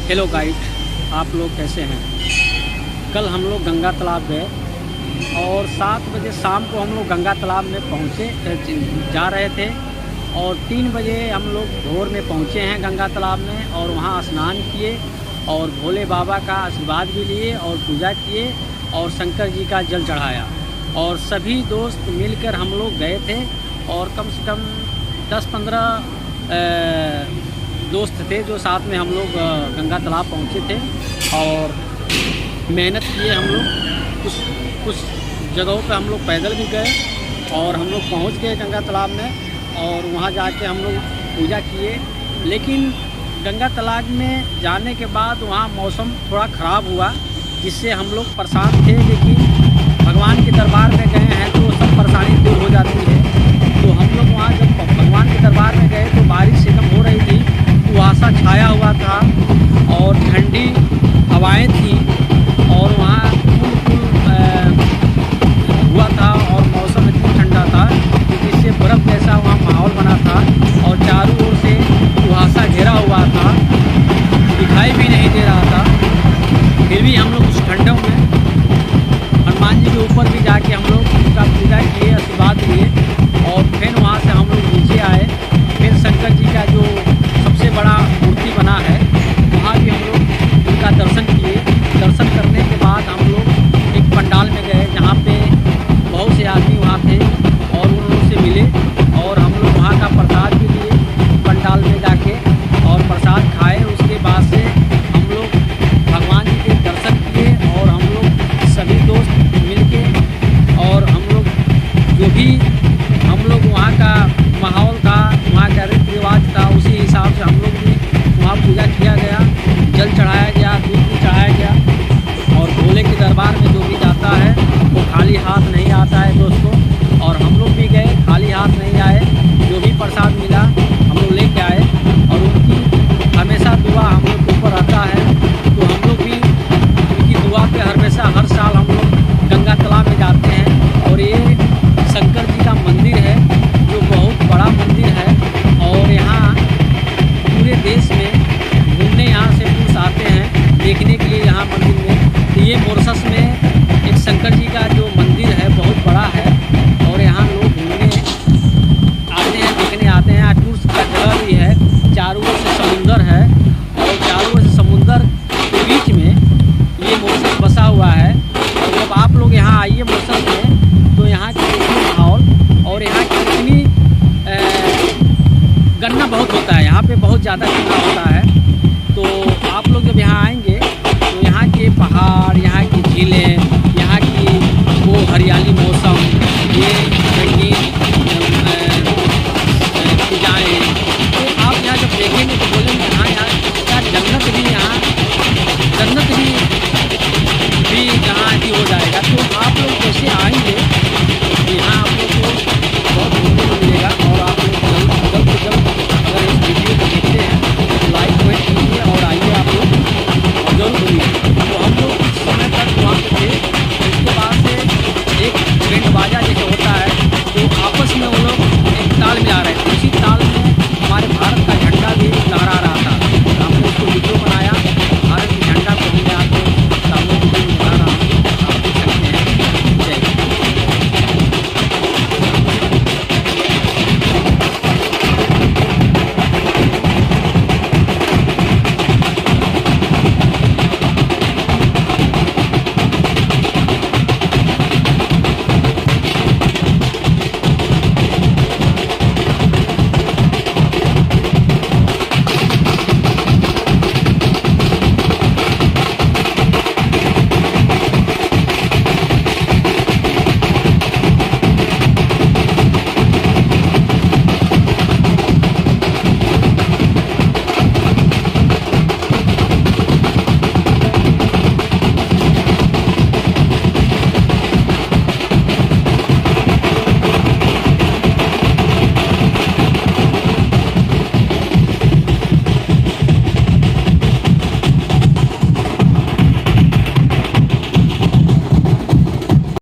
Hello guide, आप लोग कैसे हैं। कल हम लोग गंगा तालाब गए और 7 बजे शाम को हम लोग गंगा तालाब में पहुँचे जा रहे थे और 3 बजे हम लोग भोर में पहुँचे हैं गंगा तालाब में और वहाँ स्नान किए और भोले बाबा का आशीर्वाद भी लिए और पूजा किए और शंकर जी का जल चढ़ाया। और सभी दोस्त मिलकर हम लोग गए थे और कम से कम 10-15 दोस्त थे जो साथ में हम लोग गंगा तालाब पहुँचे थे और मेहनत किए हम लोग। कुछ जगहों पे हम लोग पैदल भी गए और हम लोग पहुँच गए गंगा तालाब में और वहाँ जाके हम लोग पूजा किए। लेकिन गंगा तालाब में जाने के बाद वहाँ मौसम थोड़ा ख़राब हुआ जिससे हम लोग परेशान थे, लेकिन भगवान के दरबार में गए हैं तो सब परेशानी दूर हो जाती है। तो हम लोग वहाँ जब भगवान के दरबार में गए तो बारिश एकदम हो रही थी, कुहासा छाया हुआ था और ठंडी हवाएं थी और वहाँ हुआ था और मौसम इतना ठंडा था जिससे बर्फ़ जैसा वहाँ माहौल बना था और चारों ओर से कुहासा घिरा हुआ था, दिखाई भी नहीं दे रहा था। फिर भी हम लोग उस ठंडों में हनुमान जी के ऊपर भी जाके हम लोग